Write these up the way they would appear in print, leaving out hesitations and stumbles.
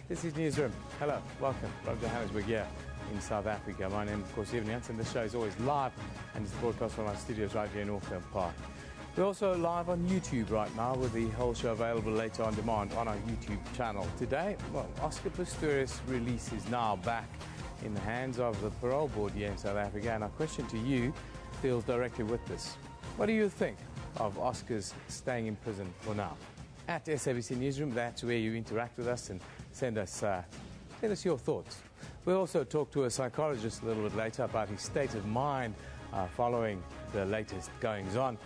This is Newsroom. Hello, welcome. Rob Johannesburg here in South Africa. My name, of course, Evan Jansen. This show is always live and it's broadcast from our studios right here in Auckland Park. We're also live on YouTube right now with the whole show available later on demand on our YouTube channel. Today, well, Oscar Pistorius' release is now back in the hands of the parole board here in South Africa, and our question to you deals directly with this. What do you think of Oscar's staying in prison for now? At SABC Newsroom, that's where you interact with us and send us your thoughts. We'll also talk to a psychologist a little bit later about his state of mind following the latest goings-on.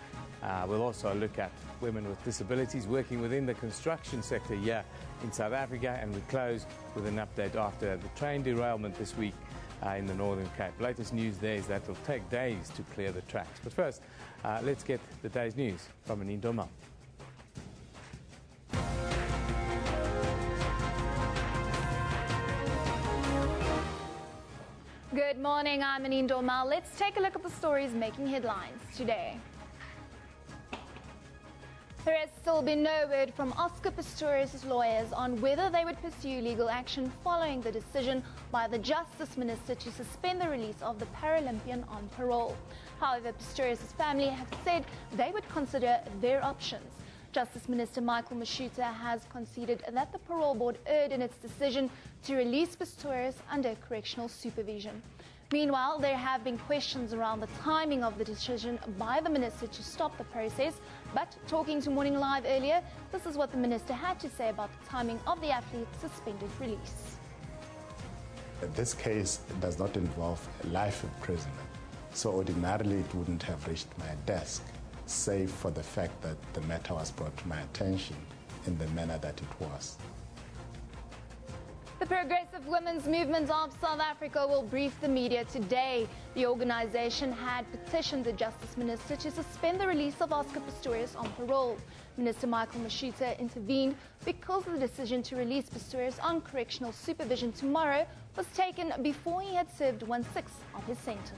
We'll also look at women with disabilities working within the construction sector here in South Africa, and we close with an update after the train derailment this week in the Northern Cape. Latest news there is that it'll take days to clear the tracks. But first, let's get the day's news from Anine Mal. Good morning, I'm Anine Mal. Let's take a look at the stories making headlines today. There has still been no word from Oscar Pistorius' lawyers on whether they would pursue legal action following the decision by the Justice Minister to suspend the release of the Paralympian on parole. However, Pistorius' family have said they would consider their options. Justice Minister Michael Mashuta has conceded that the parole board erred in its decision to release Pistorius under correctional supervision. Meanwhile, there have been questions around the timing of the decision by the minister to stop the process, but talking to Morning Live earlier, this is what the minister had to say about the timing of the athlete's suspended release. This case does not involve life imprisonment, so ordinarily it wouldn't have reached my desk, save for the fact that the matter was brought to my attention in the manner that it was. The Progressive Women's Movement of South Africa will brief the media today. The organization had petitioned the Justice Minister to suspend the release of Oscar Pistorius on parole. Minister Michael Mashuta intervened because the decision to release Pistorius on correctional supervision tomorrow was taken before he had served 1/6 of his sentence.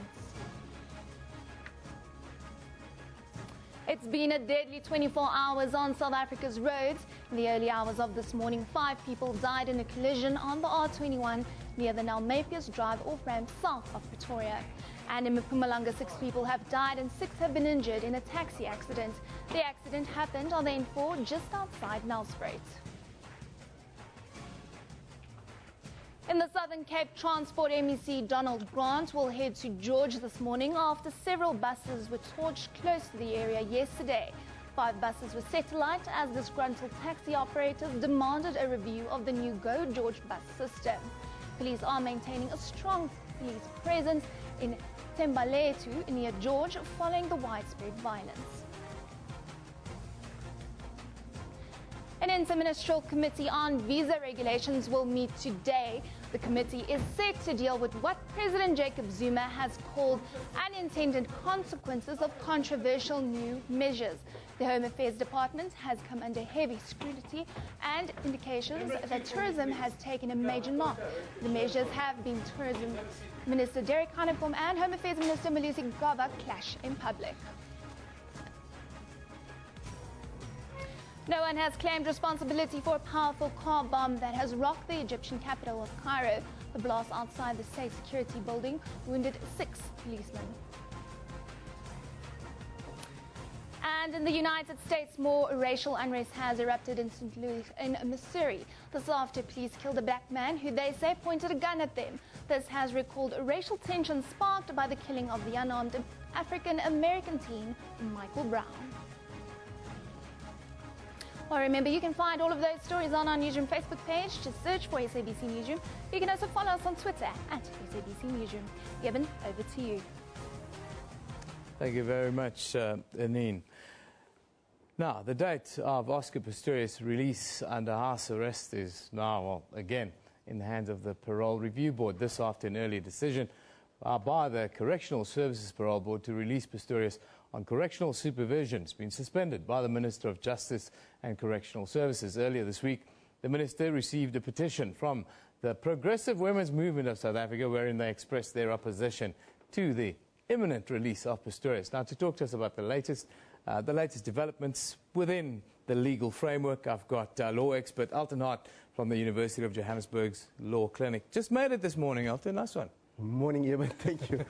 It's been a deadly 24 hours on South Africa's roads. In the early hours of this morning, 5 people died in a collision on the R21 near the Nalmepius Drive off-ramp south of Pretoria. And in Mpumalanga, 6 people have died and 6 have been injured in a taxi accident. The accident happened on the N4 just outside Nelspruit. In the Southern Cape, Transport MEC Donald Grant will head to George this morning after several buses were torched close to the area yesterday. 5 buses were set alight as disgruntled taxi operators demanded a review of the new Go George bus system. Police are maintaining a strong police presence in Thembaletu near George following the widespread violence. An interministerial committee on visa regulations will meet today. The committee is set to deal with what President Jacob Zuma has called unintended consequences of controversial new measures. The Home Affairs Department has come under heavy scrutiny and indications that tourism has taken a major knock. The measures have been Tourism Minister Derek Hanekom and Home Affairs Minister Malusi Gaba clash in public. No one has claimed responsibility for a powerful car bomb that has rocked the Egyptian capital of Cairo. The blast outside the state security building wounded 6 policemen. And in the United States, more racial unrest has erupted in St. Louis in Missouri. This after police killed a black man who they say pointed a gun at them. This has recalled racial tension sparked by the killing of the unarmed African-American teen, Michael Brown. Well, remember, you can find all of those stories on our Newsroom Facebook page. Just search for SABC Newsroom. You can also follow us on Twitter at SABC Newsroom. Evan, over to you. Thank you very much, Anine. Now, the date of Oscar Pistorius' release under house arrest is now, well, again, in the hands of the Parole Review Board. This after an earlier decision by the Correctional Services Parole Board to release Pistorius on correctional supervision has been suspended by the Minister of Justice and Correctional Services. Earlier this week, the Minister received a petition from the Progressive Women's Movement of South Africa wherein they expressed their opposition to the imminent release of Pistorius. Now, to talk to us about the latest developments within the legal framework, I've got law expert Alton Hart from the University of Johannesburg's Law Clinic. Just made it this morning, Elton. Nice one. Morning, Evan. Thank you.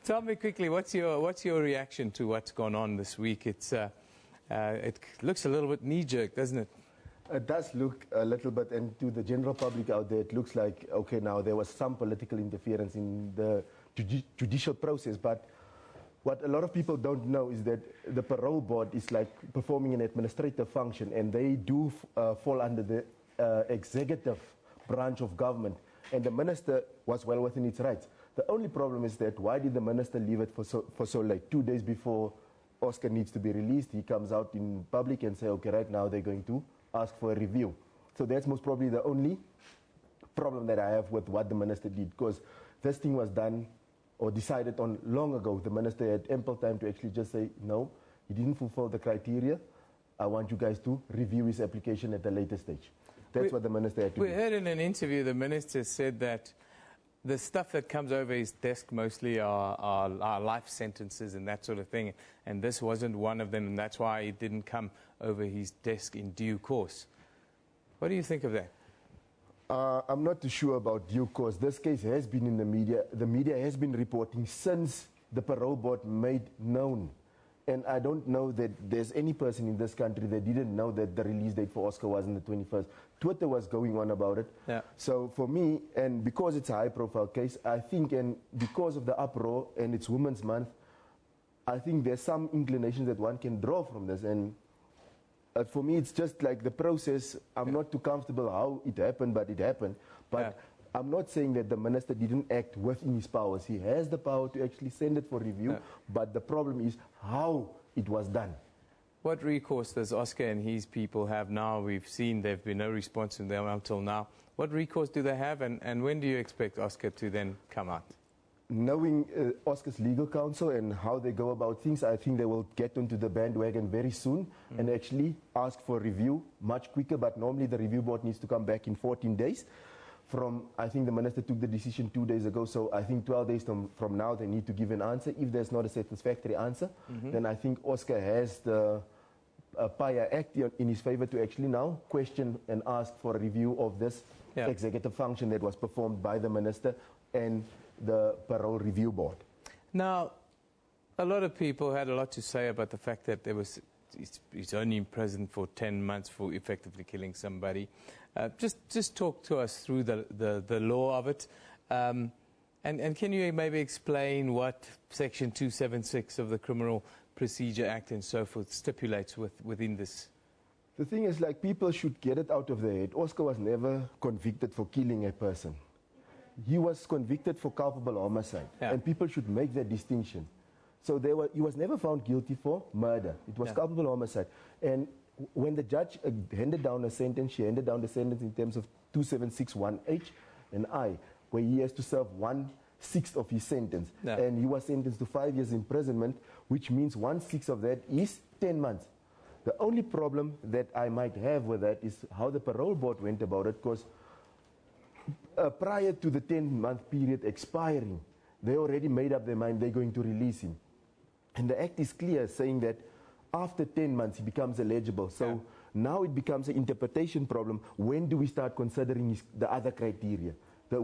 Tell me quickly, what's your reaction to what's gone on this week? It looks a little bit knee-jerk, doesn't it? It does look a little bit, and to the general public out there, it looks like, okay, now there was some political interference in the judicial process, but what a lot of people don't know is that the parole board is like performing an administrative function, and they do fall under the executive branch of government, and the minister was well within its rights. The only problem is that why did the minister leave it for so late? 2 days before Oscar needs to be released, he comes out in public and say, okay, right now they're going to ask for a review. So that's most probably the only problem that I have with what the minister did, because this thing was done or decided on long ago. The minister had ample time to actually just say, no, he didn't fulfill the criteria. I want you guys to review his application at a later stage. That's what the minister had to do. We heard in an interview the minister said that the stuff that comes over his desk mostly are life sentences and that sort of thing, and this wasn't one of them, and that's why it didn't come over his desk in due course. What do you think of that? I'm not too sure about due course. This case has been in the media. The media has been reporting since the parole board made known. And I don't know that there's any person in this country that didn't know that the release date for Oscar was on the 21st. Twitter was going on about it. Yeah. So for me, and because it's a high-profile case, I think, and because of the uproar and it's Women's Month, I think there's some inclinations that one can draw from this. And for me, it's just like the process. I'm not too comfortable how it happened, but it happened. But I'm not saying that the minister didn't act within his powers. He has the power to actually send it for review, but the problem is how it was done. What recourse does Oscar and his people have now? We've seen there have been no response from them until now. What recourse do they have, and when do you expect Oscar to then come out? Knowing Oscar's legal counsel and how they go about things, I think they will get onto the bandwagon very soon and actually ask for review much quicker, but normally the review board needs to come back in 14 days. I think the minister took the decision 2 days ago, so I think 12 days from now they need to give an answer. If there's not a satisfactory answer, then I think Oscar has the PAIA Act in his favor to actually now question and ask for a review of this executive function that was performed by the minister and the parole review board. Now, a lot of people had a lot to say about the fact that he's only in prison for 10 months for effectively killing somebody. Just talk to us through the law of it. And can you maybe explain what Section 276 of the Criminal Procedure Act and so forth stipulates within this? The thing is, like, people should get it out of their head. Oscar was never convicted for killing a person. He was convicted for culpable homicide, and people should make that distinction. So he was never found guilty for murder. It was culpable homicide. And when the judge handed down a sentence, she handed down the sentence in terms of 2761H and I, where he has to serve 1/6 of his sentence. And he was sentenced to 5 years imprisonment, which means 1/6 of that is 10 months. The only problem that I might have with that is how the parole board went about it, because prior to the 10-month period expiring, they already made up their mind they're going to release him. And the act is clear, saying that after 10 months he becomes eligible. So now it becomes an interpretation problem. When do we start considering the other criteria? The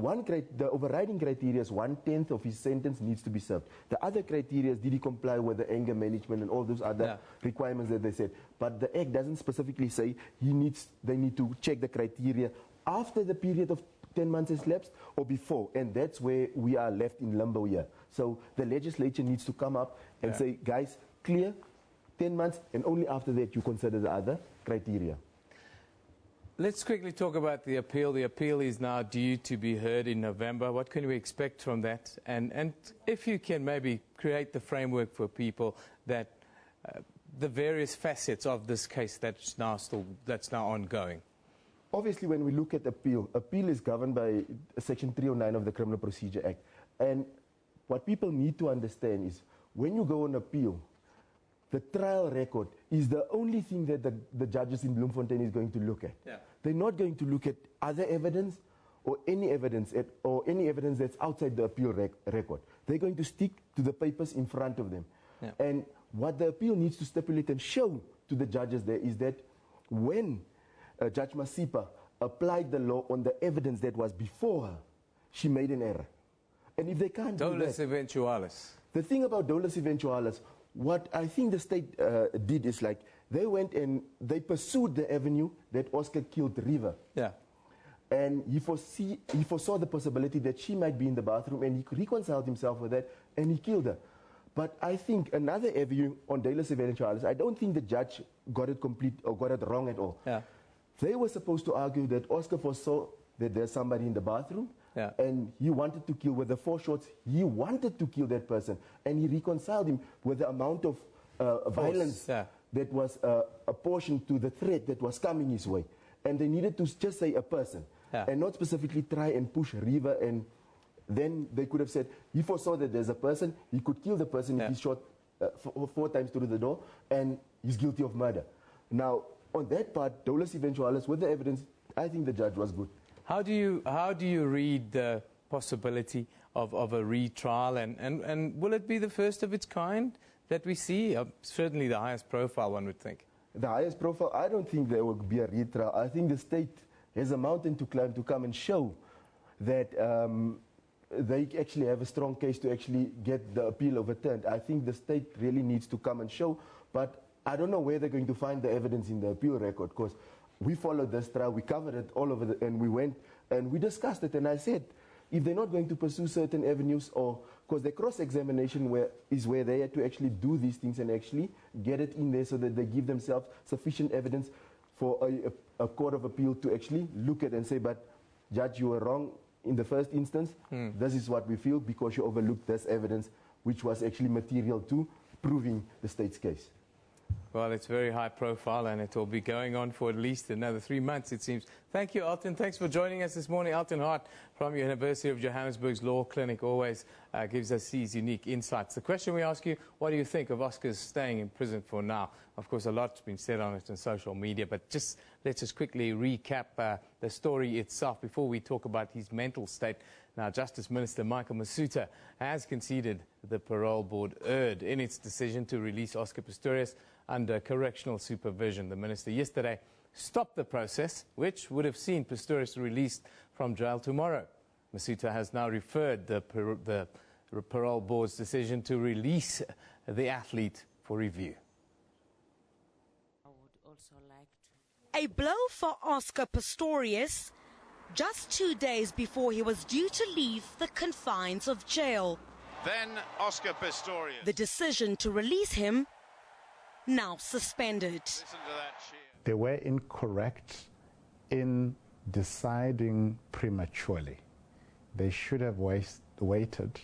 overriding criteria is 1/10 of his sentence needs to be served. The other criteria is, did he comply with the anger management and all those other requirements that they said. But the act doesn't specifically say they need to check the criteria after the period of 10 months has lapsed or before, and that's where we are left in limbo here. So the legislature needs to come up and say, guys, clear, 10 months, and only after that you consider the other criteria. Let's quickly talk about the appeal. The appeal is now due to be heard in November. What can we expect from that? And if you can maybe create the framework for people that the various facets of this case that's now ongoing. Obviously, when we look at appeal is governed by Section 309 of the Criminal Procedure Act. And what people need to understand is, when you go on appeal, the trial record is the only thing that the judges in Bloemfontein is going to look at. They're not going to look at other evidence or any evidence that's outside the appeal record. They're going to stick to the papers in front of them. And what the appeal needs to stipulate and show to the judges there is that when Judge Masipa applied the law on the evidence that was before her, she made an error. And if they can't do that... Dolus eventualis. The thing about dolus eventualis, what I think the state did is like, they went and they pursued the avenue that Oscar killed Riva. Yeah. And he foresaw the possibility that she might be in the bathroom, and he reconciled himself with that, and he killed her. But I think another avenue on dolus eventualis, I don't think the judge got it complete or got it wrong at all. Yeah. They were supposed to argue that Oscar foresaw that there's somebody in the bathroom, yeah, and he wanted to kill with the 4 shots. He wanted to kill that person, and he reconciled him with the amount of violence, yeah, that was apportioned to the threat that was coming his way. And they needed to just say a person, yeah, and not specifically try and push Riva. And then they could have said he foresaw that there's a person, he could kill the person, yeah, if he shot 4 times through the door, and he's guilty of murder. Now, on that part, dolus eventualis, with the evidence, I think the judge was good. How do you read the possibility of a retrial, and will it be the first of its kind that we see? Certainly the highest profile, one would think. The highest profile, I don't think there will be a retrial. I think the state has a mountain to climb to come and show that they actually have a strong case to actually get the appeal overturned. I think the state really needs to come and show, but I don't know where they're going to find the evidence in the appeal record, because we followed this trial, we covered it all over, and we went and we discussed it, and I said, if they're not going to pursue certain avenues, or because the cross-examination is where they had to actually do these things and actually get it in there so that they give themselves sufficient evidence for a court of appeal to actually look at and say, but judge, you were wrong in the first instance. This is what we feel because you overlooked this evidence, which was actually material to proving the state's case. Well, it's very high profile, and it will be going on for at least another 3 months, it seems. Thank you, Alton. Thanks for joining us this morning. Alton Hart from University of Johannesburg's Law Clinic always gives us these unique insights. The question we ask you, what do you think of Oscar's staying in prison for now? Of course, a lot's been said on it on social media, but let's just quickly recap the story itself before we talk about his mental state. Now, Justice Minister Michael Masuta has conceded the parole board erred in its decision to release Oscar Pistorius under correctional supervision. The minister yesterday stopped the process, which would have seen Pistorius released from jail tomorrow. Masuta has now referred the parole board's decision to release the athlete for review. I would also like to... A blow for Oscar Pistorius just 2 days before he was due to leave the confines of jail. Then Oscar Pistorius. The decision to release him now suspended. They were incorrect in deciding prematurely. They should have waited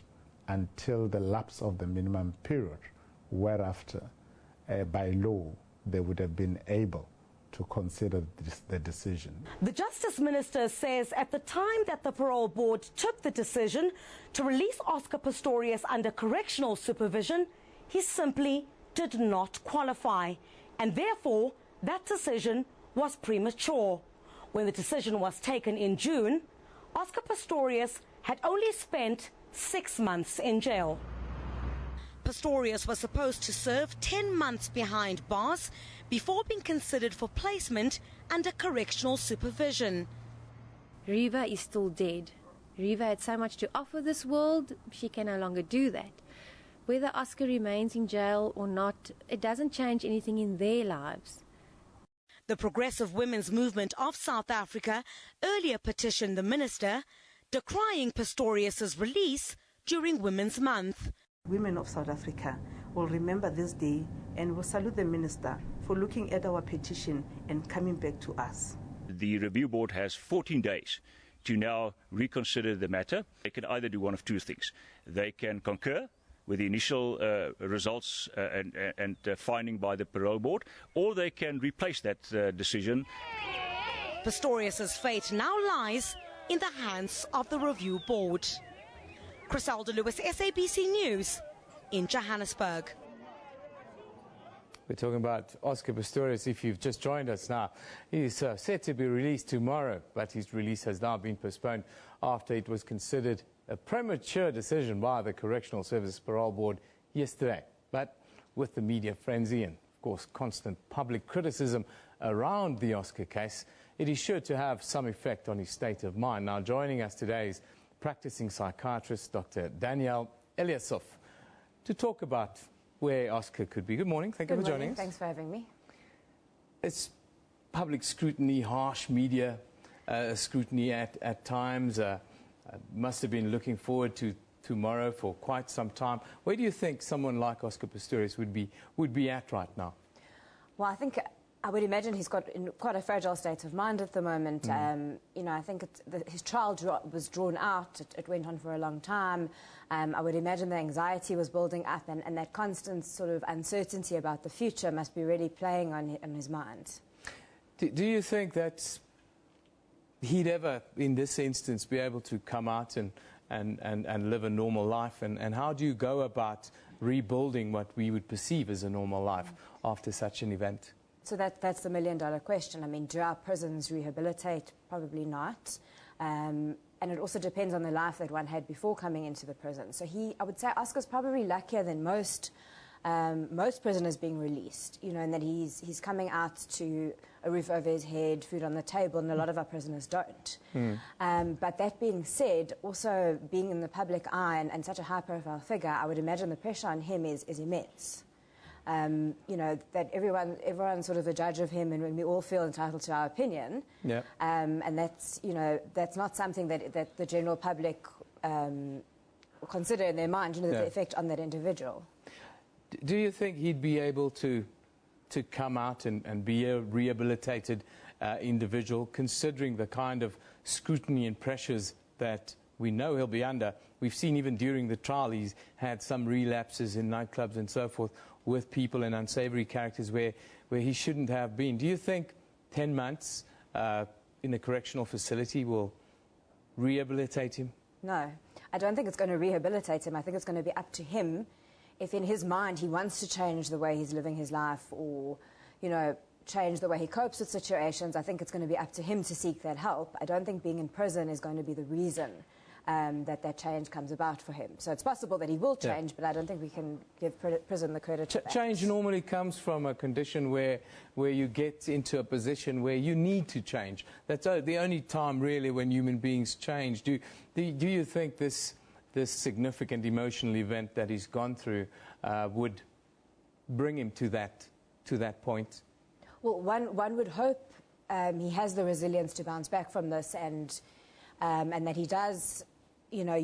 until the lapse of the minimum period, whereafter, by law, they would have been able to consider the decision. The Justice Minister says at the time that the parole board took the decision to release Oscar Pistorius under correctional supervision, he simply did not qualify, and therefore that decision was premature. When the decision was taken in June, Oscar Pistorius had only spent 6 months in jail. Pistorius was supposed to serve 10 months behind bars before being considered for placement under correctional supervision. Riva is still dead. Riva had so much to offer this world, she can no longer do that. Whether Oscar remains in jail or not, it doesn't change anything in their lives. The Progressive Women's Movement of South Africa earlier petitioned the minister, decrying Pistorius' release during Women's Month. Women of South Africa will remember this day and will salute the minister for looking at our petition and coming back to us. The review board has 14 days to now reconsider the matter. They can either do one of 2 things. They can concur with the initial results and finding by the parole board, or they can replace that decision. Pistorius' fate now lies in the hands of the review board. Criselda Lewis, SABC News, in Johannesburg. We're talking about Oscar Pistorius. If you've just joined us now, he's set to be released tomorrow, but his release has now been postponed after it was considered a premature decision by the Correctional Service Parole Board yesterday. But with the media frenzy and, of course, constant public criticism around the Oscar case, it is sure to have some effect on his state of mind. Now, joining us today is practicing psychiatrist Dr. Danielle Eliasov to talk about where Oscar could be. Good morning. Thank you for joining us. Thanks for having me. It's public scrutiny, harsh media scrutiny at times. Must have been looking forward to tomorrow for quite some time. Where do you think someone like Oscar Pistorius would be at right now? Well, I would imagine he's got in quite a fragile state of mind at the moment. You know, I think his trial was drawn out. It went on for a long time. I would imagine the anxiety was building up, and that constant sort of uncertainty about the future must be really playing on his mind. Do you think that he'd ever, in this instance, be able to come out and live a normal life? And how do you go about rebuilding what we would perceive as a normal life after such an event? So that's the million-dollar question. I mean, do our prisons rehabilitate? Probably not. And it also depends on the life that one had before coming into the prison. So I would say Oscar's probably luckier than most prisoners being released, you know, and that he's coming out to a roof over his head, food on the table, and a lot of our prisoners don't. But that being said, also being in the public eye and such a high-profile figure, I would imagine the pressure on him is immense. You know, that everyone's sort of a judge of him, and we all feel entitled to our opinion. Yeah. And that's, you know, that's not something that the general public consider in their mind, you know, the effect on that individual. Do you think he'd be able to come out and be a rehabilitated individual, considering the kind of scrutiny and pressures that we know he'll be under? We've seen even during the trial he's had some relapses in nightclubs and so forth with people and unsavory characters where he shouldn't have been. Do you think 10 months in a correctional facility will rehabilitate him? No, I don't think it's going to rehabilitate him. I think it's going to be up to him if in his mind he wants to change the way he's living his life, or, you know, change the way he copes with situations. I think it's going to be up to him to seek that help. I don't think being in prison is going to be the reason that change comes about for him. So it's possible that he will change, but I don't think we can give prison the credit for that. Change normally comes from a condition where you get into a position where you need to change. That's the only time really when human beings change. Do you think this significant emotional event that he's gone through would bring him to that point? Well, one would hope he has the resilience to bounce back from this, and that he does, you know,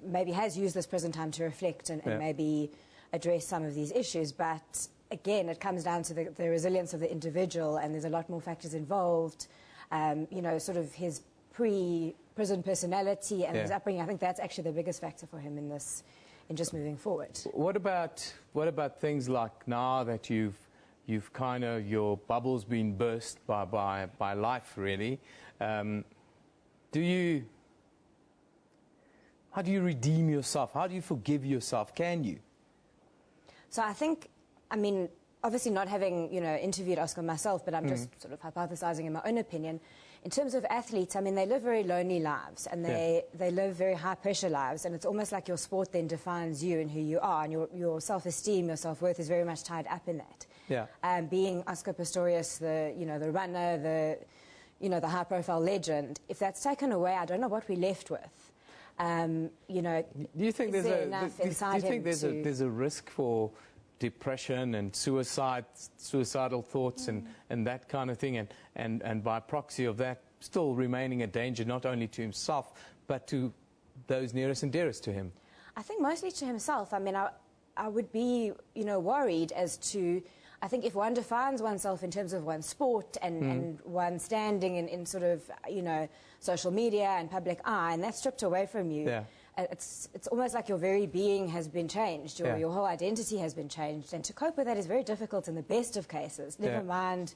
maybe has used this prison time to reflect and maybe address some of these issues. But again, it comes down to the resilience of the individual, and there's a lot more factors involved. You know, sort of his pre-prison personality and his upbringing. I think that's actually the biggest factor for him in just moving forward. What about things like now that you've kind of, your bubble's been burst by life, really? How do you redeem yourself? How do you forgive yourself? Can you? So I think, I mean, obviously not having, you know, interviewed Oscar myself, but I'm just sort of hypothesizing in my own opinion. In terms of athletes, I mean, they live very lonely lives, and they live very high-pressure lives, and it's almost like your sport then defines you and who you are, and your self-esteem, your self-worth is very much tied up in that. Yeah. Being Oscar Pistorius, the runner, the high-profile legend, if that's taken away, I don't know what we're left with. You know, do you think there's a risk for depression and suicidal thoughts and that kind of thing, and by proxy of that, still remaining a danger not only to himself but to those nearest and dearest to him? I think mostly to himself. I mean, I would be, you know, worried as to, I think if one defines oneself in terms of one's sport and one's standing in sort of, you know, social media and public eye, and that's stripped away from you, it's almost like your very being has been changed, your whole identity has been changed, and to cope with that is very difficult in the best of cases. Never mind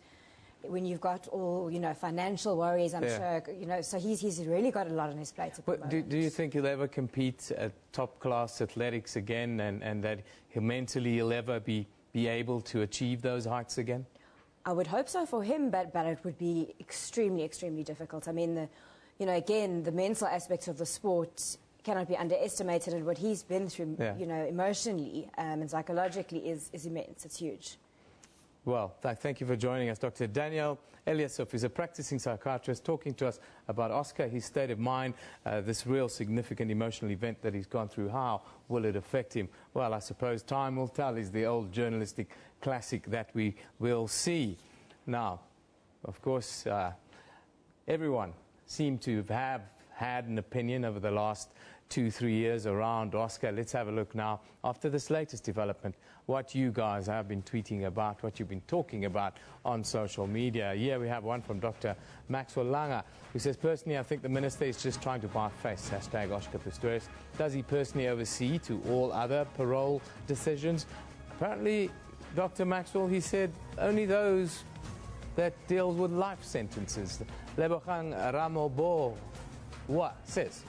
when you've got all, you know, financial worries, I'm sure, you know, so he's really got a lot on his plate at the moment. Do you think he'll ever compete at top-class athletics again, and that mentally he'll ever be able to achieve those heights again? I would hope so for him, but it would be extremely, extremely difficult. I mean, you know, again, the mental aspects of the sport cannot be underestimated, and what he's been through, you know, emotionally and psychologically is immense. It's huge. Well, thank you for joining us. Dr. Daniel Eliasov is a practicing psychiatrist talking to us about Oscar, his state of mind, this real significant emotional event that he's gone through. How will it affect him? Well, I suppose time will tell is the old journalistic classic that we will see. Now, of course, everyone seemed to have had an opinion over the last 2-3 years around Oscar. Let's have a look now, after this latest development, what you guys have been tweeting about, what you've been talking about on social media. Here we have one from Dr. Maxwell Langa, who says, personally, I think the minister is just trying to buy face, # Oscar Pistorius. Does he personally oversee to all other parole decisions? Apparently, Dr. Maxwell, he said, only those that deals with life sentences. Lebogang Ramobo says,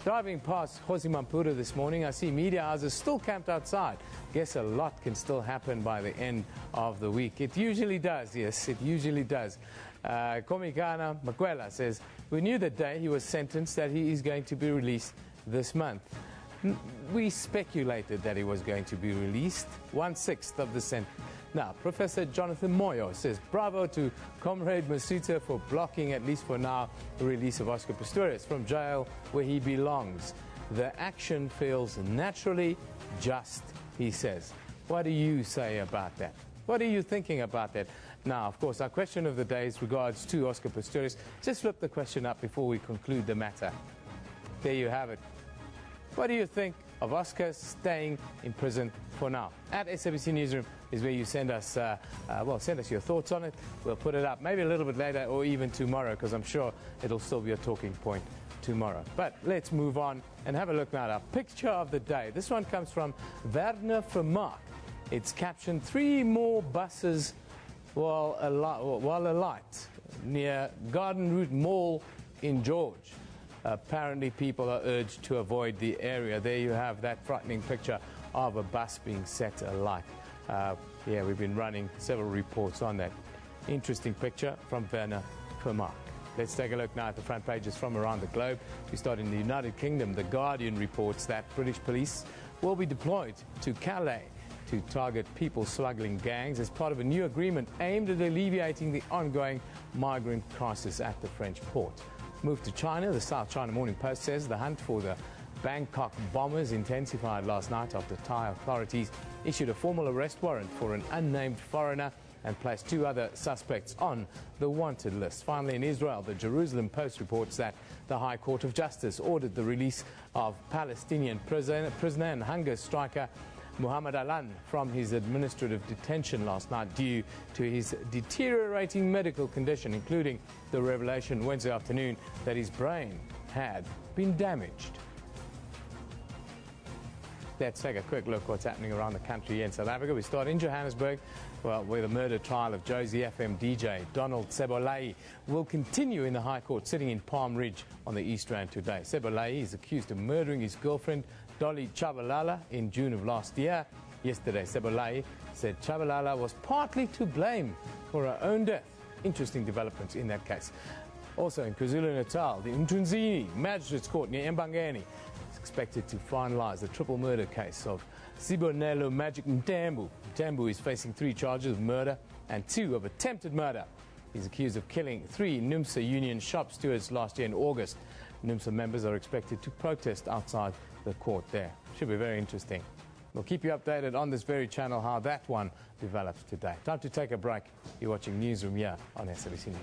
driving past Hosimampura this morning, I see media houses still camped outside. Guess a lot can still happen by the end of the week. It usually does, yes, it usually does. Komikana Makwela says, we knew the day he was sentenced that he is going to be released this month. We speculated that he was going to be released 1/6 of the sentence. Now, Professor Jonathan Moyo says, bravo to Comrade Masuta for blocking, at least for now, the release of Oscar Pistorius from jail where he belongs. The action feels naturally just, he says. What do you say about that? What are you thinking about that? Now, of course, our question of the day is regards to Oscar Pistorius. Just flip the question up before we conclude the matter. There you have it. What do you think of Oscar staying in prison for now? At SABC Newsroom is where you send us, send us your thoughts on it. We'll put it up maybe a little bit later or even tomorrow, because I'm sure it'll still be a talking point tomorrow. But let's move on and have a look now at our picture of the day. This one comes from Werner Vermaak. It's captioned, 3 more buses while alight near Garden Route Mall in George. Apparently people are urged to avoid the area. There you have that frightening picture of a bus being set alight. Yeah, we've been running several reports on that. Interesting picture from Werner Vermaak. Let's take a look now at the front pages from around the globe. We start in the United Kingdom. The Guardian reports that British police will be deployed to Calais to target people smuggling gangs as part of a new agreement aimed at alleviating the ongoing migrant crisis at the French port. Move to China. The South China Morning Post says the hunt for the Bangkok bombers intensified last night after Thai authorities issued a formal arrest warrant for an unnamed foreigner and placed 2 other suspects on the wanted list. Finally, in Israel, the Jerusalem Post reports that the High Court of Justice ordered the release of Palestinian prisoner and hunger striker Muhammad Alan from his administrative detention last night due to his deteriorating medical condition, including the revelation Wednesday afternoon that his brain had been damaged. Let's take a quick look at what's happening around the country here in South Africa. We start in Johannesburg, where the murder trial of Josie FM DJ Donald Sebolai will continue in the High Court, sitting in Palm Ridge on the East Rand today. Sebolai is accused of murdering his girlfriend, Dolly Chabalala, in June of last year. Yesterday, Sebolai said Chabalala was partly to blame for her own death. Interesting developments in that case. Also in KwaZulu-Natal, the Mtunzini Magistrates Court near Mbangeni is expected to finalise the triple murder case of Sibonelo Magic Mtambu. Mtambu is facing 3 charges of murder and 2 of attempted murder. He's accused of killing 3 NUMSA union shop stewards last year in August. NUMSA members are expected to protest outside the court there. Should be very interesting. We'll keep you updated on this very channel how that one develops today. Time to take a break. You're watching Newsroom here on SABC News.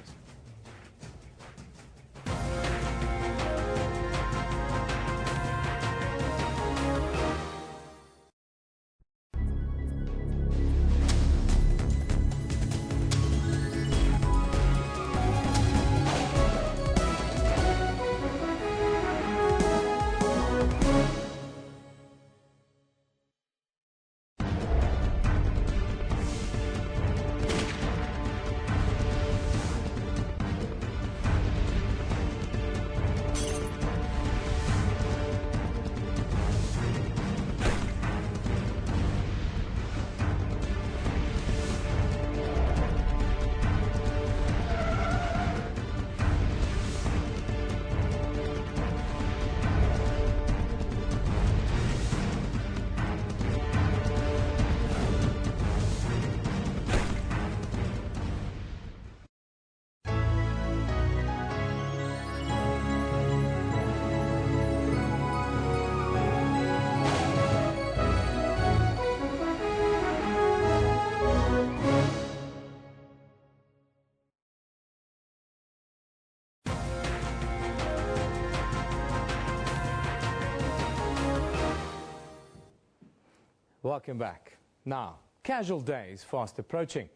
Welcome back. Now, Casual Day is fast approaching.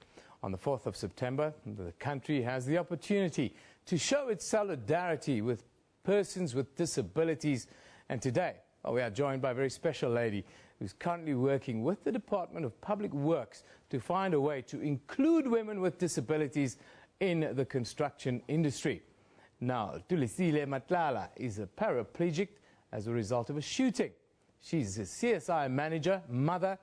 On the 4th of September, the country has the opportunity to show its solidarity with persons with disabilities. And today, we are joined by a very special lady who's currently working with the Department of Public Works to find a way to include women with disabilities in the construction industry. Now, Tulisile Matlala is a paraplegic as a result of a shooting. She's a CSI manager, mother,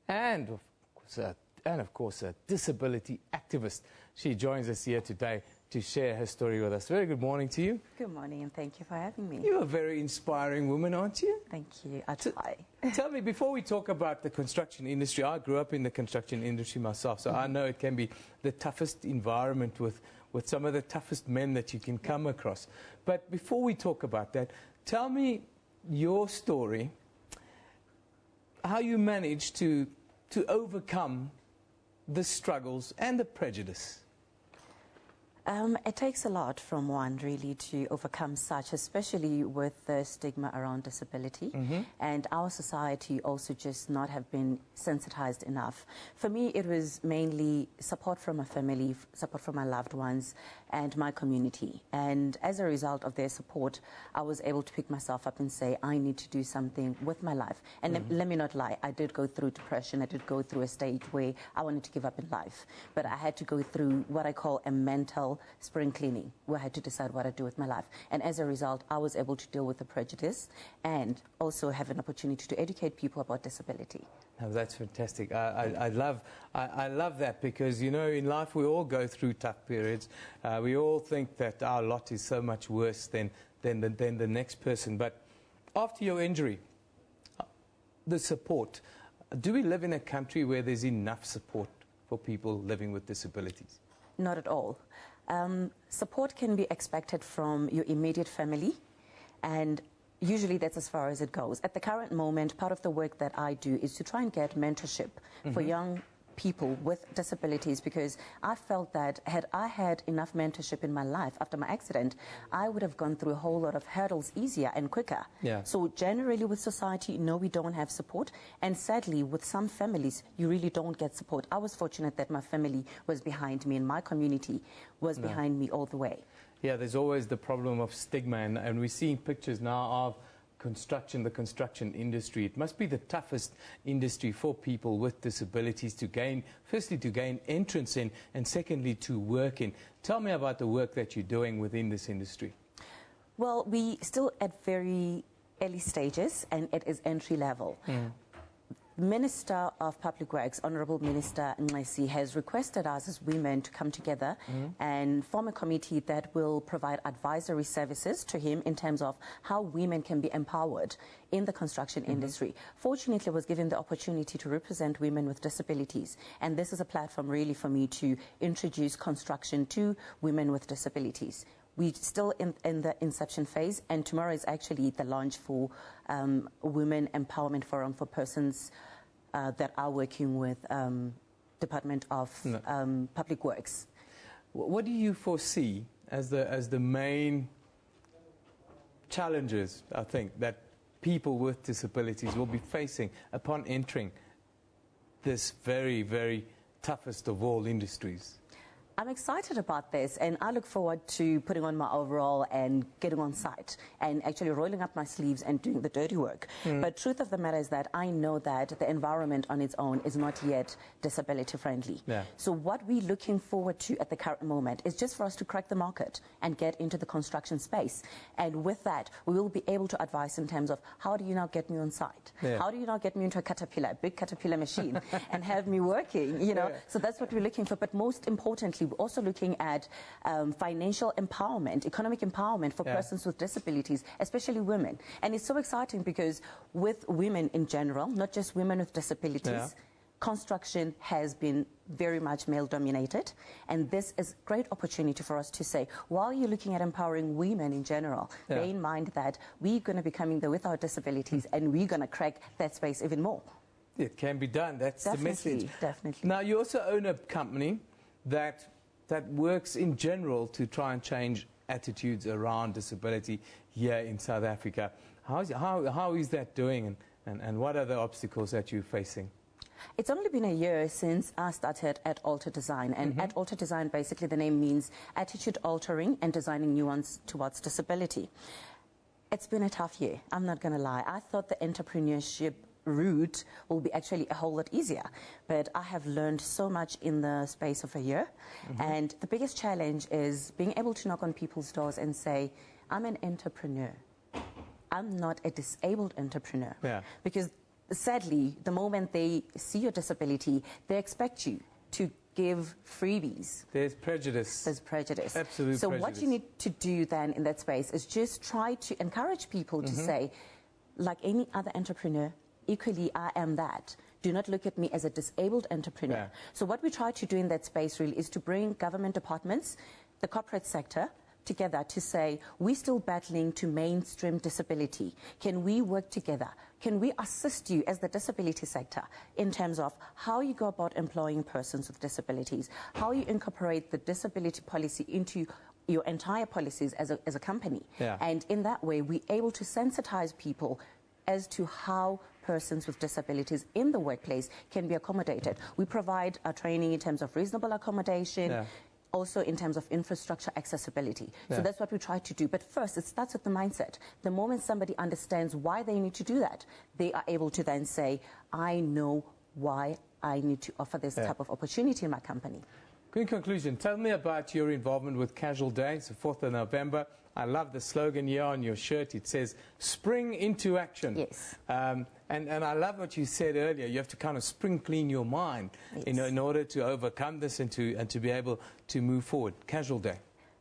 and of course a disability activist. She joins us here today to share her story with us. Very good morning to you. Good morning, and thank you for having me. You're a very inspiring woman, aren't you? Thank you. I try. Tell me, before we talk about the construction industry, I grew up in the construction industry myself, so I know it can be the toughest environment with some of the toughest men that you can come across. But before we talk about that, tell me your story, how you managed to overcome the struggles and the prejudice. It takes a lot from one really to overcome such, especially with the stigma around disability. And our society also just not have been sensitized enough. For me, it was mainly support from my family, support from my loved ones, and my community. And as a result of their support, I was able to pick myself up and say, I need to do something with my life. And let me not lie, I did go through depression. I did go through a stage where I wanted to give up in life. But I had to go through what I call a mental spring cleaning, where I had to decide what I do with my life. And as a result, I was able to deal with the prejudice and also have an opportunity to educate people about disability. Oh, that's fantastic. I love that, because, you know, in life we all go through tough periods. We all think that our lot is so much worse than the next person. But after your injury, the support, do we live in a country where there's enough support for people living with disabilities? Not at all. Support can be expected from your immediate family, and usually that's as far as it goes. At the current moment, part of the work that I do is to try and get mentorship for young people with disabilities, because I felt that had I had enough mentorship in my life after my accident, I would have gone through a whole lot of hurdles easier and quicker. So generally with society, no, we don't have support, and sadly with some families you really don't get support. I was fortunate that my family was behind me and my community was behind me all the way. Yeah, there's always the problem of stigma, and we're seeing pictures now of the construction industry. It must be the toughest industry for people with disabilities to gain, firstly to gain entrance in, and secondly to work in. Tell me about the work that you're doing within this industry. Well, we still at very early stages, and it is entry level. Minister of Public Works, Honourable Minister Nxesi, has requested us as women to come together and form a committee that will provide advisory services to him in terms of how women can be empowered in the construction industry. Fortunately, I was given the opportunity to represent women with disabilities, and this is a platform really for me to introduce construction to women with disabilities. We're still in the inception phase, and tomorrow is actually the launch for Women Empowerment Forum for persons that are working with Department of Public Works. What do you foresee as the main challenges, I think, that people with disabilities will be facing upon entering this very, very toughest of all industries? I'm excited about this, and I look forward to putting on my overall and getting on site and actually rolling up my sleeves and doing the dirty work. But truth of the matter is that I know that the environment on its own is not yet disability friendly. So what we're looking forward to at the current moment is just for us to crack the market and get into the construction space. And with that, we will be able to advise in terms of how do you now get me on site? How do you now get me into a caterpillar, a big caterpillar machine, and have me working, you know? So that's what we're looking for. But most importantly, we're also looking at financial empowerment, economic empowerment for persons with disabilities, especially women. And it's so exciting because with women in general, not just women with disabilities, construction has been very much male-dominated, and this is a great opportunity for us to say, while you're looking at empowering women in general, bear in mind that we're going to be coming there with our disabilities, and we're going to crack that space even more. It can be done. That's the message. Definitely. Now, you also own a company that works in general to try and change attitudes around disability here in South Africa. How is that doing, And what are the obstacles that you're facing? It's only been a year since I started at Alter Design. And at Alter Design, basically the name means attitude altering and designing nuance towards disability. It's been a tough year, I'm not going to lie. I thought the entrepreneurship route will be actually a whole lot easier. But I have learned so much in the space of a year. And the biggest challenge is being able to knock on people's doors and say, I'm an entrepreneur. I'm not a disabled entrepreneur. Because sadly, the moment they see your disability, they expect you to give freebies. There's prejudice. There's prejudice. Absolute so prejudice. What you need to do then in that space is just try to encourage people to say, like any other entrepreneur, equally I am that. Do not look at me as a disabled entrepreneur. So what we try to do in that space really is to bring government departments, the corporate sector, together to say, we're still battling to mainstream disability. Can we work together? Can we assist you as the disability sector in terms of how you go about employing persons with disabilities, how you incorporate the disability policy into your entire policies as a company? And in that way, we're able to sensitize people as to how persons with disabilities in the workplace can be accommodated. We provide training in terms of reasonable accommodation, also in terms of infrastructure accessibility. So that's what we try to do. But first, it starts with the mindset. The moment somebody understands why they need to do that, they are able to then say, I know why I need to offer this type of opportunity in my company. In conclusion, tell me about your involvement with Casual Day. It's the 4th of November. I love the slogan here on your shirt. It says, spring into action. Yes. And I love what you said earlier. You have to kind of spring clean your mind in order to overcome this and to be able to move forward. Casual Day.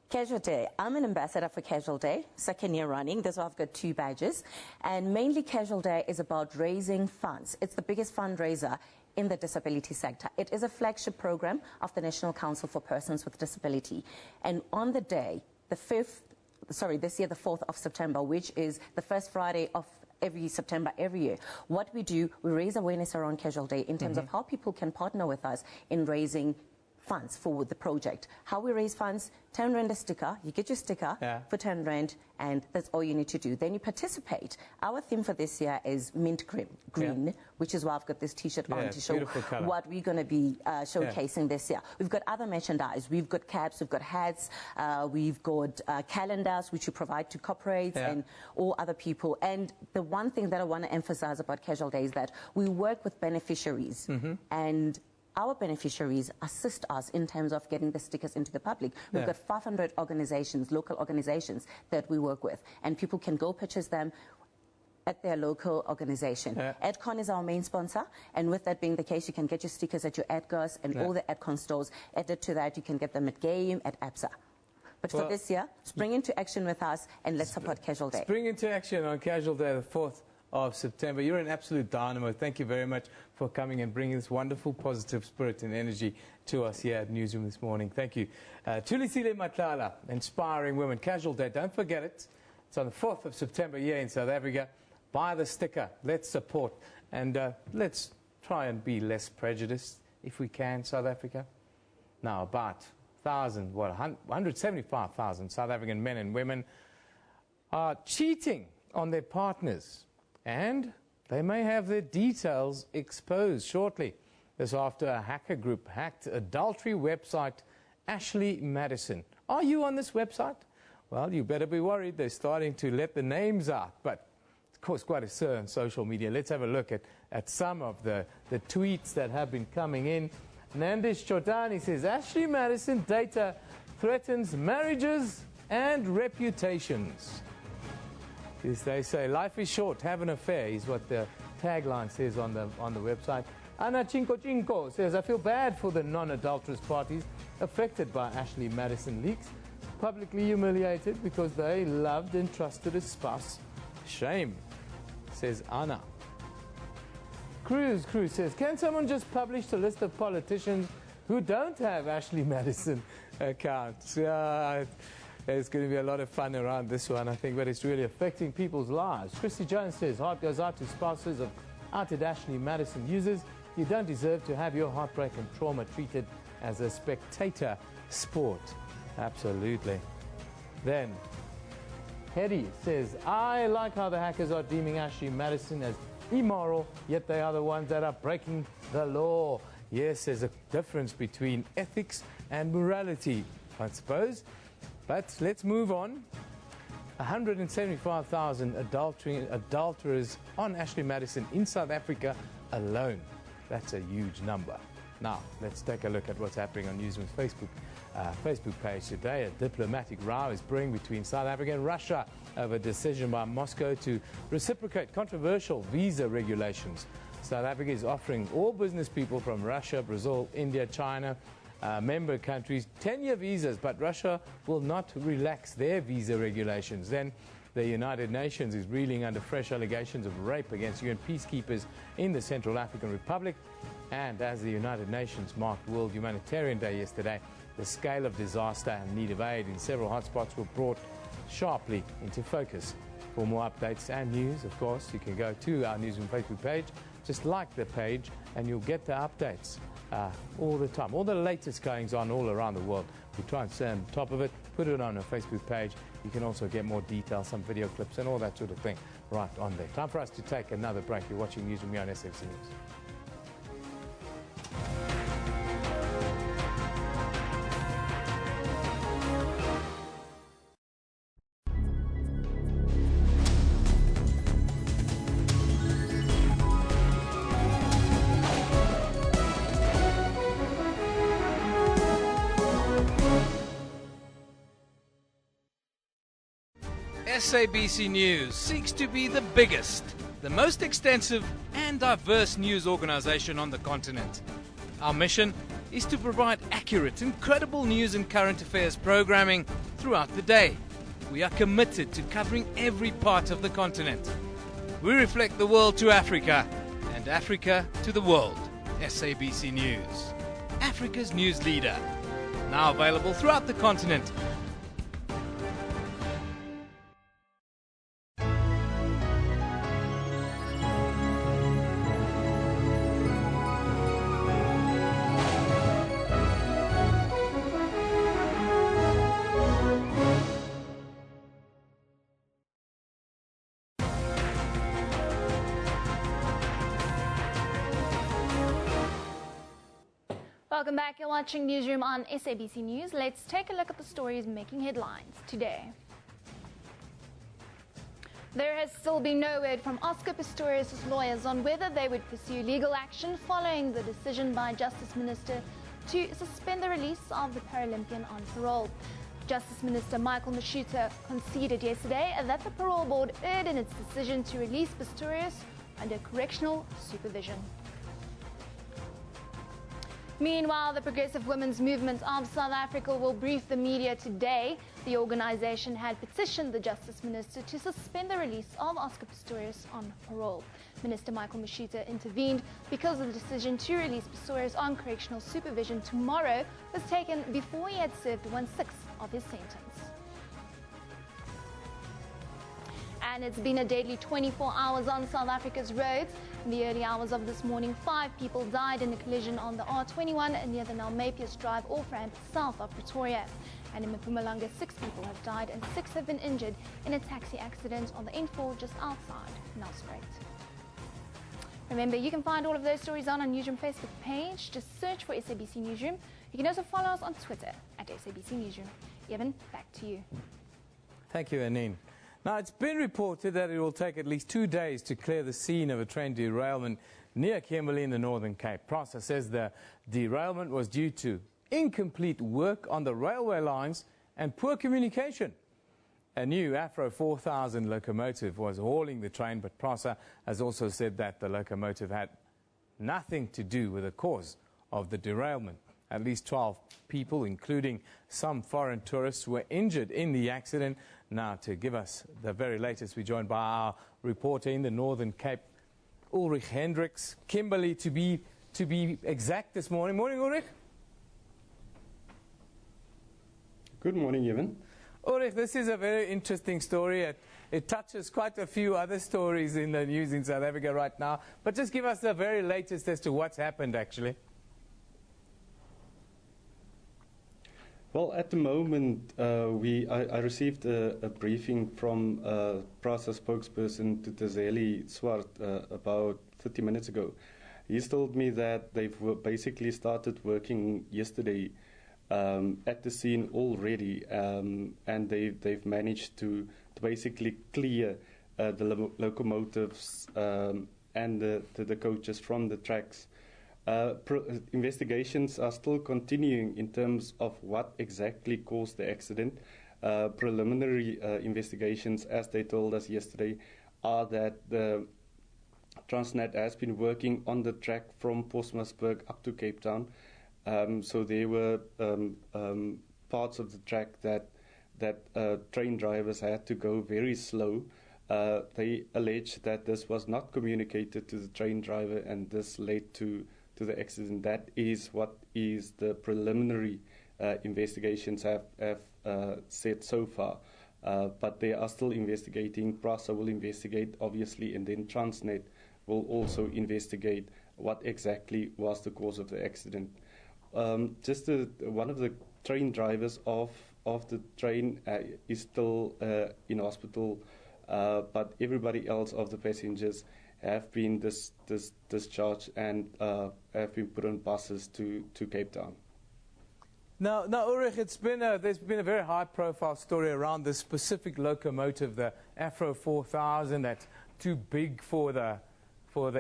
Casual Day. I'm an ambassador for Casual Day, second year running. That's why I've got 2 badges. And mainly Casual Day is about raising funds. It's the biggest fundraiser in the disability sector. It is a flagship program of the National Council for Persons with Disability. And on the day, this year, the 4th of September, which is the first Friday of every September every year, what we do, we raise awareness around Casual Day in terms of how people can partner with us in raising funds for the project. How we raise funds, 10 Rand a sticker, you get your sticker for 10 Rand, and that's all you need to do. Then you participate. Our theme for this year is mint green, which is why I've got this t-shirt on to show what we're going to be showcasing this year. We've got other merchandise. We've got caps, we've got hats, we've got calendars, which we provide to corporates and all other people. And the one thing that I want to emphasize about Casual Day is that we work with beneficiaries, and our beneficiaries assist us in terms of getting the stickers into the public. We've got 500 organizations, local organizations, that we work with, and people can go purchase them at their local organization. Adcon is our main sponsor, and with that being the case, you can get your stickers at your Adgos and all the Adcon stores. Added to that, you can get them at Game, at ABSA. But for this year, spring into action with us, and let's support Casual Day. Spring into action on Casual Day, the 4th of September. You're an absolute dynamo. Thank you very much for coming and bringing this wonderful positive spirit and energy to us here at Newsroom this morning. Thank you. Tulisile Matlala, Inspiring Women. Casual Day, don't forget it. It's on the 4th of September here in South Africa. Buy the sticker. Let's support. And let's try and be less prejudiced if we can, South Africa. Now, about 175,000 South African men and women are cheating on their partners, and they may have their details exposed shortly. This after a hacker group hacked adultery website Ashley Madison. Are you on this website? Well, you better be worried. They're starting to let the names out, but of course quite a stir on social media. Let's have a look at some of the tweets that have been coming in. Nandish Chodani says, Ashley Madison data threatens marriages and reputations. As they say, life is short, have an affair, is what the tagline says on the website. Ana Chinko Chinko says, I feel bad for the non-adulterous parties affected by Ashley Madison leaks, publicly humiliated because they loved and trusted a spouse. Shame, says Ana. Cruz says, can someone just publish a list of politicians who don't have Ashley Madison accounts? There's going to be a lot of fun around this one, I think, but it's really affecting people's lives. Christy Jones says, heart goes out to spouses of outed Ashley Madison users. You don't deserve to have your heartbreak and trauma treated as a spectator sport. Absolutely. Then, Hetty says, I like how the hackers are deeming Ashley Madison as immoral, yet they are the ones that are breaking the law. Yes, there's a difference between ethics and morality, I suppose. But let's move on. 175,000 adulterers on Ashley Madison in South Africa alone. That's a huge number. Now, let's take a look at what's happening on Newsroom's Facebook page today. A diplomatic row is brewing between South Africa and Russia over a decision by Moscow to reciprocate controversial visa regulations. South Africa is offering all business people from Russia, Brazil, India, China, member countries 10-year visas, but Russia will not relax their visa regulations. Then the United Nations is reeling under fresh allegations of rape against UN peacekeepers in the Central African Republic. And as the United Nations marked World Humanitarian Day yesterday, the scale of disaster and need of aid in several hotspots were brought sharply into focus. For more updates and news, of course, you can go to our Newsroom Facebook page. Just like the page and you'll get the updates all the time. All the latest goings on all around the world. We try and stay on top of it, put it on our Facebook page. You can also get more details, some video clips and all that sort of thing right on there. Time for us to take another break. You're watching Newsroom here on SABC News. SABC News seeks to be the biggest, the most extensive and diverse news organization on the continent. Our mission is to provide accurate and credible news and current affairs programming throughout the day. We are committed to covering every part of the continent. We reflect the world to Africa and Africa to the world. SABC News, Africa's news leader. Now available throughout the continent. Welcome back. You're watching Newsroom on SABC News. Let's take a look at the stories making headlines today. There has still been no word from Oscar Pistorius' lawyers on whether they would pursue legal action following the decision by Justice Minister to suspend the release of the Paralympian on parole. Justice Minister Michael Mashuta conceded yesterday that the parole board erred in its decision to release Pistorius under correctional supervision. Meanwhile, the Progressive Women's Movement of South Africa will brief the media today. The organization had petitioned the Justice Minister to suspend the release of Oscar Pistorius on parole. Minister Michael Mashuta intervened because the decision to release Pistorius on correctional supervision tomorrow was taken before he had served 1/6 of his sentence. And it's been a deadly 24 hours on South Africa's roads. In the early hours of this morning, 5 people died in a collision on the R21 near the Nalmepius Drive off-ramp south of Pretoria. And in Mpumalanga, 6 people have died and 6 have been injured in a taxi accident on the N4 just outside Nelspruit. Remember, you can find all of those stories on our Newsroom Facebook page. Just search for SABC Newsroom. You can also follow us on Twitter at SABC Newsroom. Evan, back to you. Thank you, Anine. Now, it's been reported that it will take at least 2 days to clear the scene of a train derailment near Kimberley in the Northern Cape. PRASA says the derailment was due to incomplete work on the railway lines and poor communication. A new Afro 4000 locomotive was hauling the train, but PRASA has also said that the locomotive had nothing to do with the cause of the derailment. At least 12 people, including some foreign tourists, were injured in the accident. Now, to give us the very latest, we're joined by our reporter in the Northern Cape, Ulrich Hendricks. Kimberley, to be exact, this morning. Morning, Ulrich. Good morning, Evan. Ulrich, this is a very interesting story. It touches quite a few other stories in the news in South Africa right now. But just give us the very latest as to what's happened, actually. Well, at the moment, I received a briefing from PRASA spokesperson Tutazeli Swart about 30 minutes ago. He's told me that they've basically started working yesterday at the scene already, and they've managed to basically clear the locomotives and the coaches from the tracks. Investigations are still continuing in terms of what exactly caused the accident. Preliminary investigations, as they told us yesterday, are that the Transnet has been working on the track from Postmasburg up to Cape Town. So there were parts of the track that train drivers had to go very slow. They allege that this was not communicated to the train driver, and this led to the accident. That is what is the preliminary investigations have said so far. But they are still investigating. PRASA will investigate, obviously, and then Transnet will also investigate what exactly was the cause of the accident. One of the train drivers of the train is still in hospital, but everybody else of the passengers have been discharged and have been put on buses to Cape Town. Now, Ulrich, there's been a very high-profile story around this specific locomotive, the Afro 4000, that's too big for the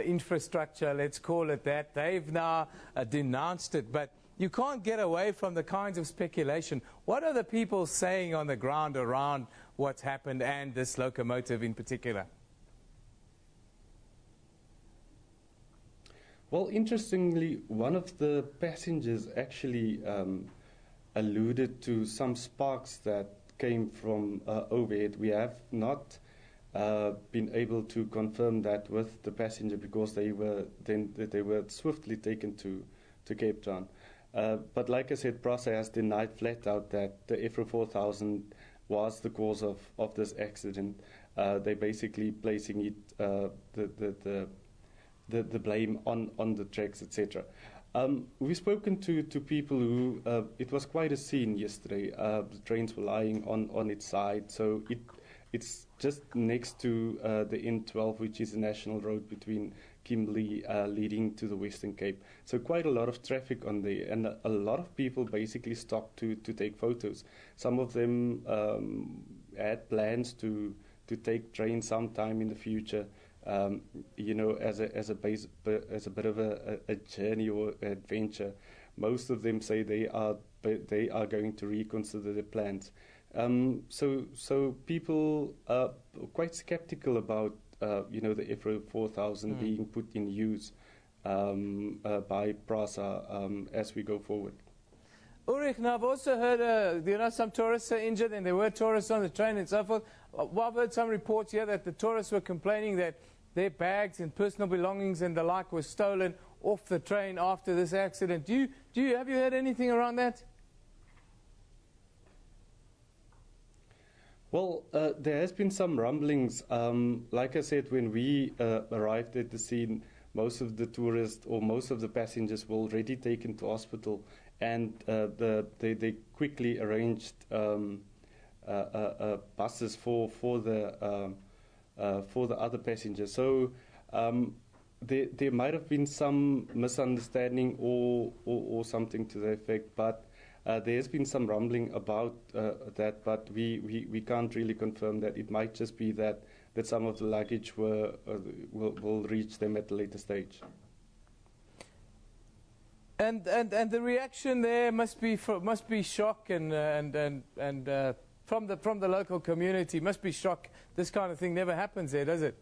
infrastructure, let's call it that. They've now denounced it, but you can't get away from the kinds of speculation. What are the people saying on the ground around what's happened and this locomotive in particular? Well, interestingly, one of the passengers actually alluded to some sparks that came from overhead. We have not been able to confirm that with the passenger because they were swiftly taken to Cape Town. But like I said, PRASA has denied flat out that the Afro 4000 was the cause of this accident. They're basically placing it the blame on the tracks, etc. We've spoken to people who it was quite a scene yesterday. The trains were lying on its side, so it's just next to the N12, which is a national road between Kimberley leading to the Western Cape. So quite a lot of traffic on there, and a lot of people basically stopped to take photos. Some of them had plans to take trains sometime in the future. As a bit of a journey or adventure. Most of them say they are going to reconsider their plans. So people are quite skeptical about the Afro 4000 being put in use by PRASA as we go forward. Ulrich, now I've also heard some tourists are injured, and there were tourists on the train and so forth. I've heard some reports here that the tourists were complaining that their bags and personal belongings and the like were stolen off the train after this accident. Have you heard anything around that? Well, there has been some rumblings. Like I said, when we arrived at the scene, most of the tourists or most of the passengers were already taken to hospital, and they quickly arranged buses for the other passengers. So there might have been some misunderstanding or something to that effect, but there has been some rumbling about that, but we can't really confirm that. It might just be that some of the luggage will reach them at a later stage. And the reaction there must be shock and from the local community must be shock. This kind of thing never happens there, does it?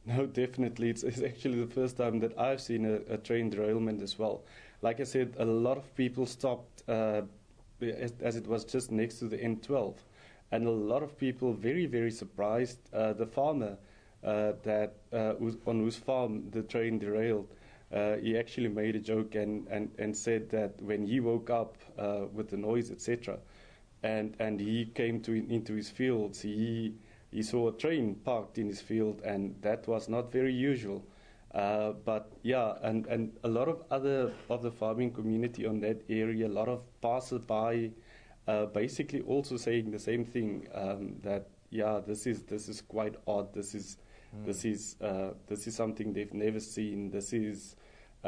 No, definitely. It's actually the first time that I've seen a train derailment as well. Like I said, a lot of people stopped as it was just next to the N12, and a lot of people very, very surprised. The farmer on whose farm the train derailed, he actually made a joke and said that when he woke up with the noise, etc., and he came into his fields, he saw a train parked in his field, and that was not very usual. But yeah, and a lot of other of the farming community on that area, a lot of passersby, basically also saying the same thing, that yeah, this is quite odd. This is something they've never seen. This is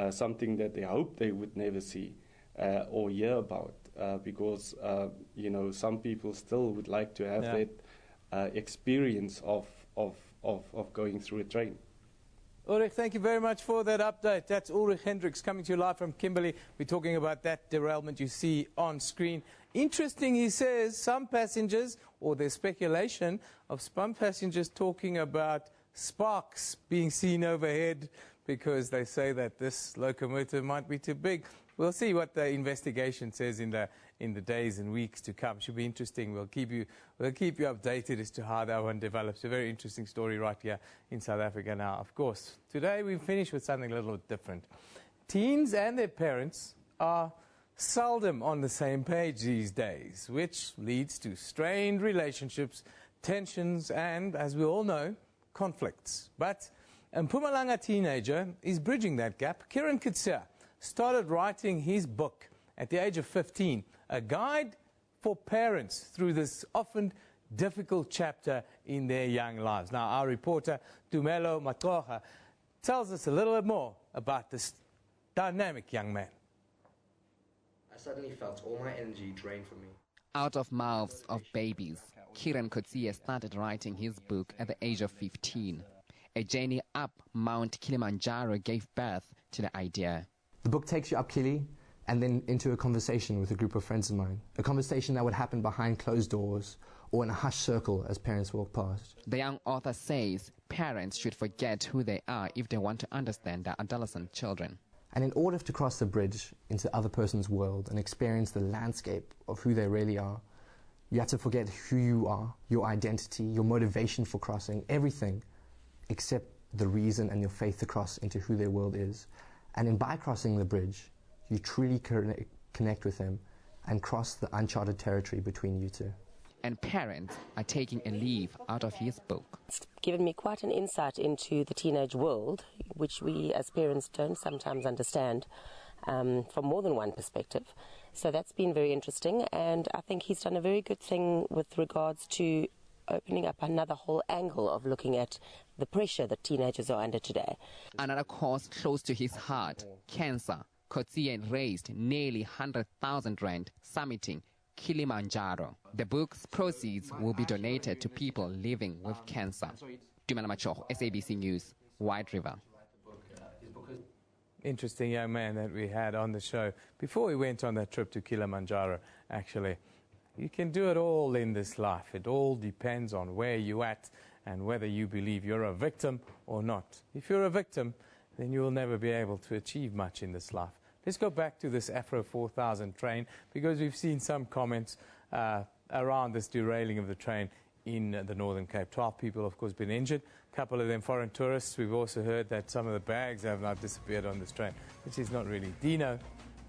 something that they hope they would never see or hear about, because some people still would like to have that experience of going through a train. Ulrich, thank you very much for that update. That's Ulrich Hendricks coming to you live from Kimberley. We're talking about that derailment you see on screen. Interesting, he says, some passengers, or there's speculation of some passengers talking about sparks being seen overhead because they say that this locomotive might be too big. We'll see what the investigation says in the days and weeks to come. Should be interesting. We'll keep you updated as to how that one develops. A very interesting story right here in South Africa now. Of course, today we finish with something a little bit different. Teens and their parents are seldom on the same page these days, which leads to strained relationships, tensions, and, as we all know, conflicts. But a Mpumalanga teenager is bridging that gap. Kiran Kitsia started writing his book at the age of 15, a guide for parents through this often difficult chapter in their young lives. Now, our reporter, Tumelo Matoha, tells us a little bit more about this dynamic young man. I suddenly felt all my energy drained from me. Out of mouths of babies, Kiran Kitsia started writing his book at the age of 15. A journey up Mount Kilimanjaro gave birth to the idea. The book takes you up Kili and then into a conversation with a group of friends of mine. A conversation that would happen behind closed doors or in a hushed circle as parents walk past. The young author says parents should forget who they are if they want to understand their adolescent children. And in order to cross the bridge into other person's world and experience the landscape of who they really are, you have to forget who you are, your identity, your motivation for crossing, everything except the reason and your faith to cross into who their world is. And by crossing the bridge, you truly connect with them and cross the uncharted territory between you two. And parents are taking a leaf out of his book. It's given me quite an insight into the teenage world, which we as parents don't sometimes understand from more than one perspective. So that's been very interesting, and I think he's done a very good thing with regards to opening up another whole angle of looking at the pressure that teenagers are under today. Another cause close to his heart, cancer. Kitsia raised nearly 100,000 rand, summiting Kilimanjaro. The book's proceeds will be donated to people living with cancer. Tumelo Matoha, SABC News, White River. Interesting young man that we had on the show before we went on that trip to Kilimanjaro, actually. You can do it all in this life. It all depends on where you're at and whether you believe you're a victim or not. If you're a victim, then you will never be able to achieve much in this life. Let's go back to this Afro 4000 train, because we've seen some comments around this derailing of the train in the Northern Cape. 12 people, of course, been injured. A couple of them foreign tourists. We've also heard that some of the bags have not disappeared on this train, which is not really. Dino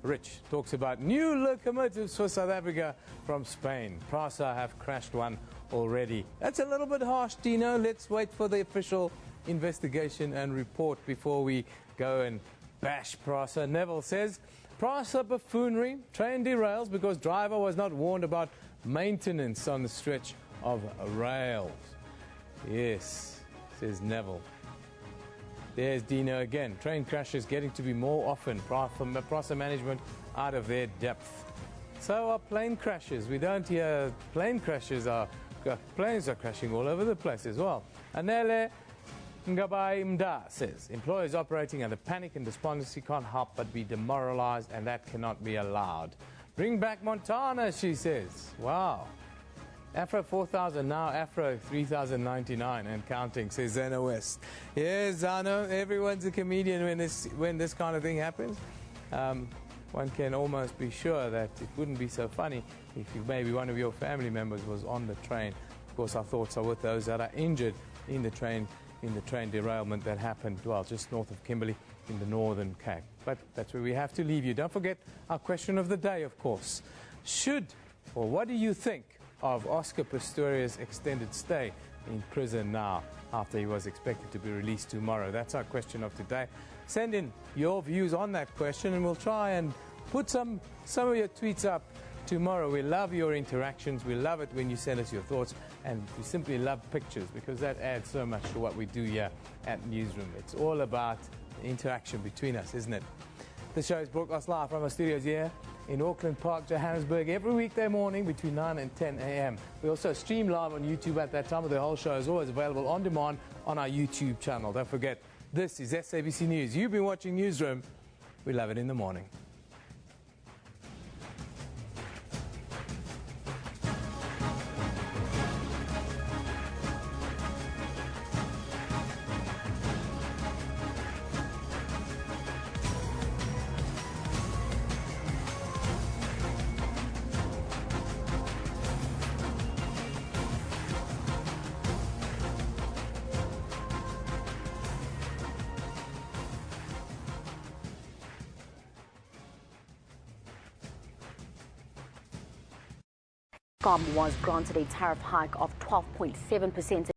Rich talks about new locomotives for South Africa from Spain. PRASA have crashed one already. That's a little bit harsh, Dino. Let's wait for the official investigation and report before we go and bash PRASA. Neville says, PRASA buffoonery, train derails because driver was not warned about maintenance on the stretch of rails. Yes, says Neville. There's Dino again. Train crashes getting to be more often from the PRASA management out of their depth. So are plane crashes. We don't hear plane crashes. Planes are crashing all over the place as well. Anele Ngabai Mda says, employers operating under panic and despondency can't help but be demoralized, and that cannot be allowed. Bring back Montana, she says. Wow. Afro 4000 now, Afro 3099 and counting, says Zano West. Yes, Zano, everyone's a comedian when this kind of thing happens. One can almost be sure that it wouldn't be so funny if maybe one of your family members was on the train. Of course, our thoughts are with those that are injured in the train derailment that happened, well, just north of Kimberley in the Northern Cape. But that's where we have to leave you. Don't forget our question of the day, of course. What do you think of Oscar Pistorius' extended stay in prison now after he was expected to be released tomorrow? That's our question of today. Send in your views on that question and we'll try and put some of your tweets up tomorrow. We love your interactions. We love it when you send us your thoughts, and we simply love pictures because that adds so much to what we do here at Newsroom. It's all about the interaction between us, isn't it? The show is broadcast live from our studios here in Auckland Park, Johannesburg, every weekday morning between 9 and 10 a.m. We also stream live on YouTube at that time. The whole show is always available on demand on our YouTube channel. Don't forget, this is SABC News. You've been watching Newsroom. We love it in the morning. was granted a tariff hike of 12.7%.